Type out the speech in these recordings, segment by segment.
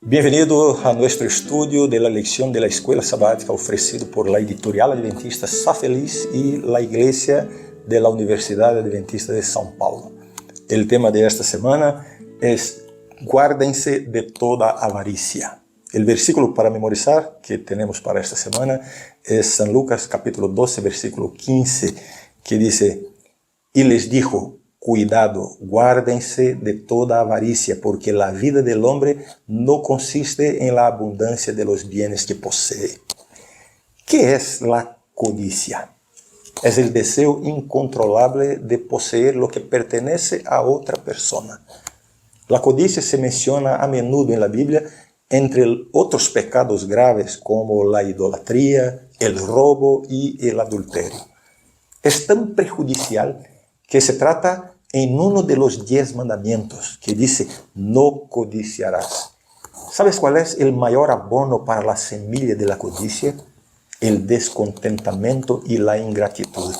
Bienvenido a nuestro estudio de la lección de la Escuela Sabática ofrecido por la Editorial Adventista Sa Feliz y la Iglesia de la Universidad Adventista de São Paulo. El tema de esta semana es Guárdense de toda avaricia. El versículo para memorizar que tenemos para esta semana es San Lucas capítulo 12, versículo 15, que dice: Y les dijo: Cuidado, guárdense de toda avaricia, porque la vida del hombre no consiste en la abundancia de los bienes que posee. ¿Qué es la codicia? Es el deseo incontrolable de poseer lo que pertenece a otra persona. La codicia se menciona a menudo en la Biblia entre otros pecados graves como la idolatría, el robo y el adulterio. Es tan perjudicial que se trata en uno de los 10 mandamientos, que dice: no codiciarás. ¿Sabes cuál es el mayor abono para la semilla de la codicia? El descontentamiento y la ingratitud.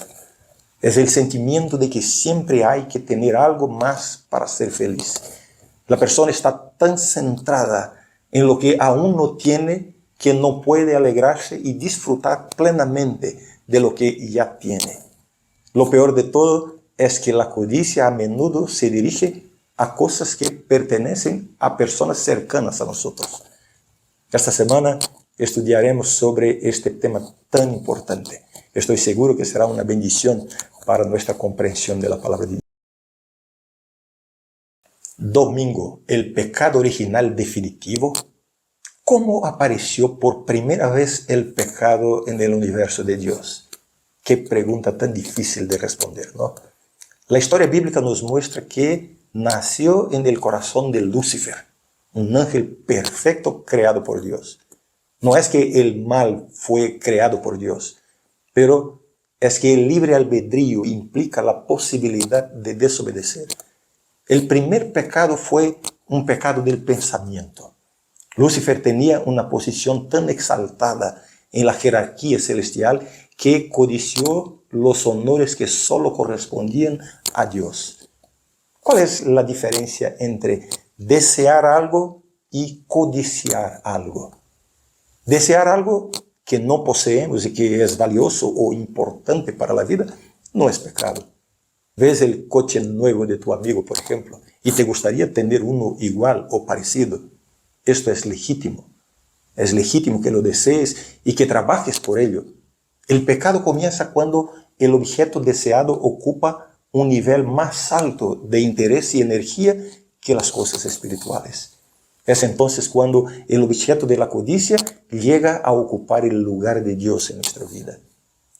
Es el sentimiento de que siempre hay que tener algo más para ser feliz. La persona está tan centrada en lo que aún no tiene que no puede alegrarse y disfrutar plenamente de lo que ya tiene. Lo peor de todo es que la codicia a menudo se dirige a cosas que pertenecen a personas cercanas a nosotros. Esta semana estudiaremos sobre este tema tan importante. Estoy seguro que será una bendición para nuestra comprensión de la palabra de Dios. Domingo, el pecado original definitivo. ¿Cómo apareció por primera vez el pecado en el universo de Dios? Qué pregunta tan difícil de responder, ¿no? La historia bíblica nos muestra que nació en el corazón de Lucifer, un ángel perfecto creado por Dios. No es que el mal fue creado por Dios, pero es que el libre albedrío implica la posibilidad de desobedecer. El primer pecado fue un pecado del pensamiento. Lucifer tenía una posición tan exaltada en la jerarquía celestial que codició los honores que solo correspondían a Dios. ¿Cuál es la diferencia entre desear algo y codiciar algo? Desear algo que no poseemos y que es valioso o importante para la vida no es pecado. Ves el coche nuevo de tu amigo, por ejemplo, y te gustaría tener uno igual o parecido. Esto es legítimo. Es legítimo que lo desees y que trabajes por ello. El pecado comienza cuando el objeto deseado ocupa un nivel más alto de interés y energía que las cosas espirituales. Es entonces cuando el objeto de la codicia llega a ocupar el lugar de Dios en nuestra vida.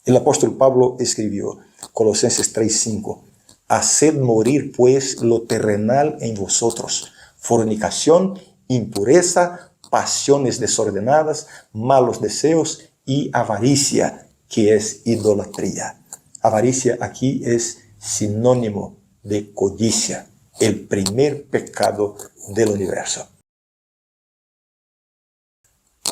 El apóstol Pablo escribió, Colosenses 3:5, haced morir pues lo terrenal en vosotros, fornicación, impureza, pasiones desordenadas, malos deseos y avaricia, que es idolatría. Avaricia aquí es sinónimo de codicia, el primer pecado del universo.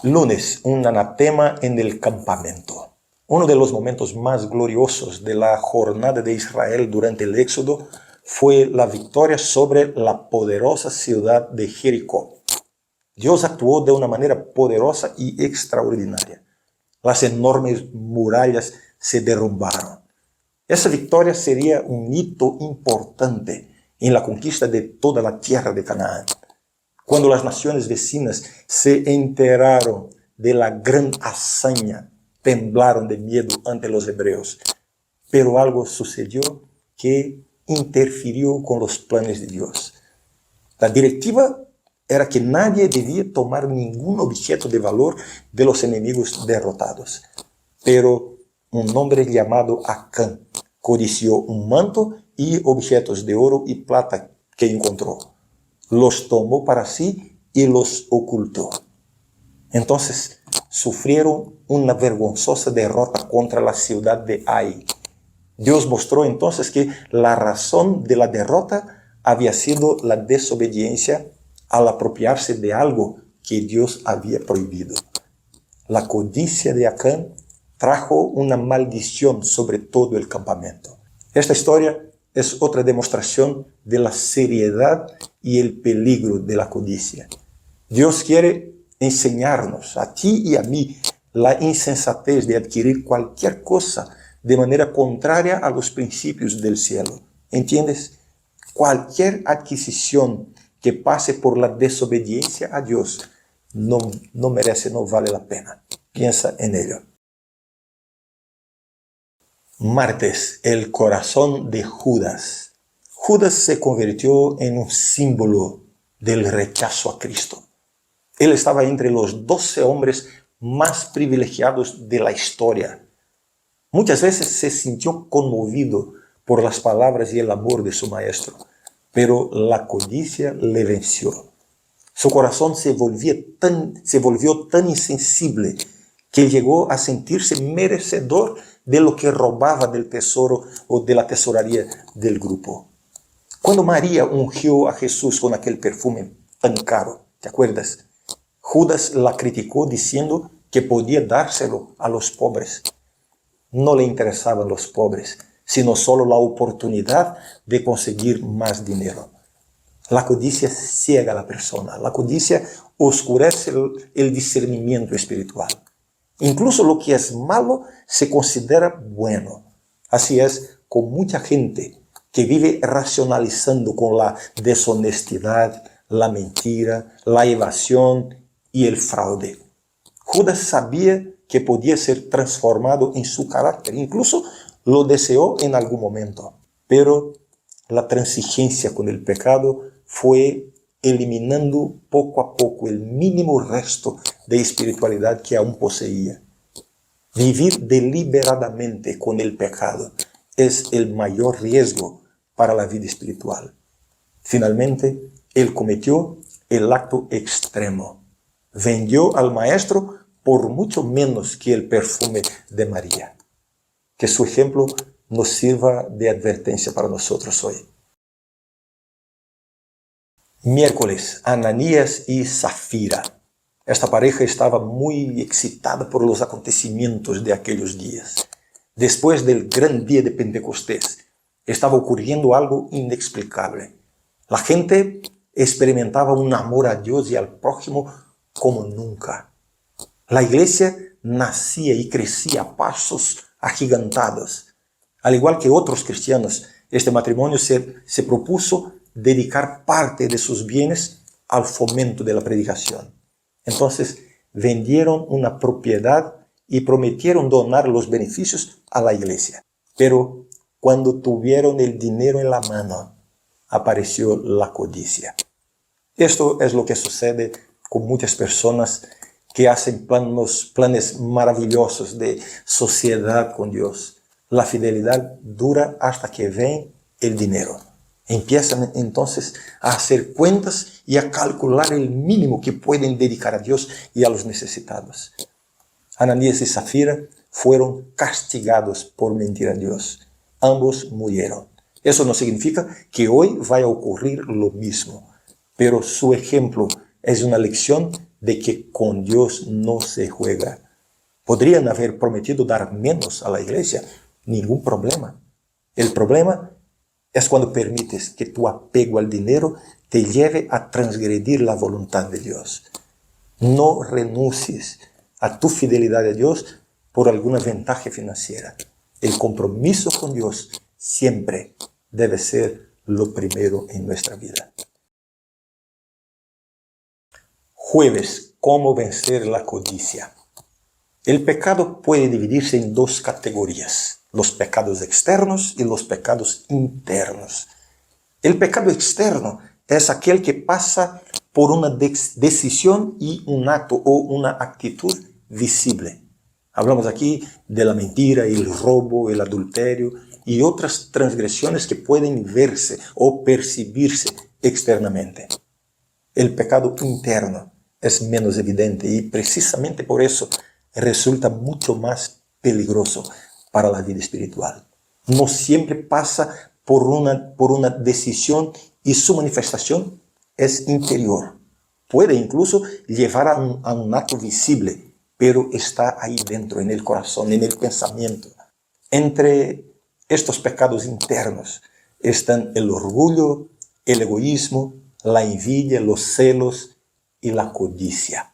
Lunes, un anatema en el campamento. Uno de los momentos más gloriosos de la jornada de Israel durante el Éxodo fue la victoria sobre la poderosa ciudad de Jericó. Dios actuó de una manera poderosa y extraordinaria. Las enormes murallas se derrumbaron. Esa victoria sería un hito importante en la conquista de toda la tierra de Canaán. Cuando las naciones vecinas se enteraron de la gran hazaña, temblaron de miedo ante los hebreos. Pero algo sucedió que interfirió con los planes de Dios. La directiva era que nadie debía tomar ningún objeto de valor de los enemigos derrotados. Pero un hombre llamado Acán codició un manto y objetos de oro y plata que encontró. Los tomó para sí y los ocultó. Entonces sufrieron una vergonzosa derrota contra la ciudad de Ai. Dios mostró entonces que la razón de la derrota había sido la desobediencia al apropiarse de algo que Dios había prohibido. La codicia de Acán trajo una maldición sobre todo el campamento. Esta historia es otra demostración de la seriedad y el peligro de la codicia. Dios quiere enseñarnos, a ti y a mí, la insensatez de adquirir cualquier cosa de manera contraria a los principios del cielo. ¿Entiendes? Cualquier adquisición que pase por la desobediencia a Dios no merece, no vale la pena. Piensa en ello. Martes, el corazón de Judas. Judas se convirtió en un símbolo del rechazo a Cristo. Él estaba entre los 12 hombres más privilegiados de la historia. Muchas veces se sintió conmovido por las palabras y el amor de su maestro, pero la codicia le venció. Su corazón se volvió tan insensible que llegó a sentirse merecedor de lo que robaba del tesoro o de la tesorería del grupo. Cuando María ungió a Jesús con aquel perfume tan caro, ¿te acuerdas? Judas la criticó diciendo que podía dárselo a los pobres. No le interesaban los pobres, sino solo la oportunidad de conseguir más dinero. La codicia ciega a la persona, la codicia oscurece el discernimiento espiritual. Incluso lo que es malo se considera bueno. Así es con mucha gente que vive racionalizando con la deshonestidad, la mentira, la evasión y el fraude. Judas sabía que podía ser transformado en su carácter, incluso lo deseó en algún momento, pero la transigencia con el pecado fue eliminando poco a poco el mínimo resto de espiritualidad que aún poseía. Vivir deliberadamente con el pecado es el mayor riesgo para la vida espiritual. Finalmente, él cometió el acto extremo. Vendió al maestro por mucho menos que el perfume de María. Que su ejemplo nos sirva de advertencia para nosotros hoy. Miércoles, Ananías y Zafira. Esta pareja estaba muy excitada por los acontecimientos de aquellos días. Después del gran día de Pentecostés, estaba ocurriendo algo inexplicable. La gente experimentaba un amor a Dios y al prójimo como nunca. La iglesia nacía y crecía a pasos agigantados. Al igual que otros cristianos, este matrimonio se propuso dedicar parte de sus bienes al fomento de la predicación. Entonces vendieron una propiedad y prometieron donar los beneficios a la iglesia. Pero cuando tuvieron el dinero en la mano, apareció la codicia. Esto es lo que sucede con muchas personas que hacen planes maravillosos de sociedad con Dios. La fidelidad dura hasta que ven el dinero. Empiezan entonces a hacer cuentas y a calcular el mínimo que pueden dedicar a Dios y a los necesitados. Ananías y Zafira fueron castigados por mentir a Dios. Ambos murieron. Eso no significa que hoy vaya a ocurrir lo mismo, pero su ejemplo es una lección de que con Dios no se juega. Podrían haber prometido dar menos a la iglesia, ningún problema. El problema es cuando permites que tu apego al dinero te lleve a transgredir la voluntad de Dios. No renuncies a tu fidelidad a Dios por alguna ventaja financiera. El compromiso con Dios siempre debe ser lo primero en nuestra vida. Jueves, ¿cómo vencer la codicia? El pecado puede dividirse en dos categorías: los pecados externos y los pecados internos. El pecado externo es aquel que pasa por una decisión y un acto o una actitud visible. Hablamos aquí de la mentira, el robo, el adulterio y otras transgresiones que pueden verse o percibirse externamente. El pecado interno es menos evidente y precisamente por eso resulta mucho más peligroso para la vida espiritual. No siempre pasa por una decisión y su manifestación es interior. Puede incluso llevar a un acto visible, pero está ahí dentro, en el corazón, en el pensamiento. Entre estos pecados internos están el orgullo, el egoísmo, la envidia, los celos y la codicia.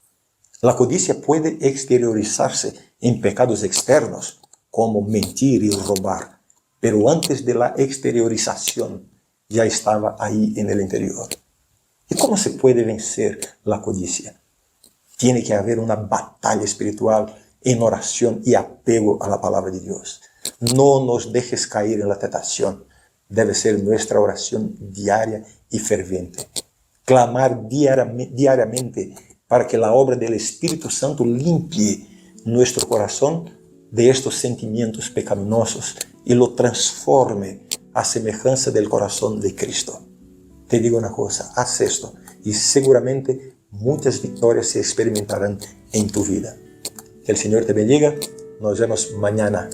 La codicia puede exteriorizarse en pecados externos, como mentir y robar, pero antes de la exteriorización ya estaba ahí en el interior. ¿Y cómo se puede vencer la codicia? Tiene que haber una batalla espiritual en oración y apego a la palabra de Dios. No nos dejes caer en la tentación. Debe ser nuestra oración diaria y ferviente. Clamar diariamente para que la obra del Espíritu Santo limpie nuestro corazón de estos sentimientos pecaminosos y lo transforme a semejanza del corazón de Cristo. Te digo una cosa, haz esto y seguramente muchas victorias se experimentarán en tu vida. Que el Señor te bendiga. Nos vemos mañana.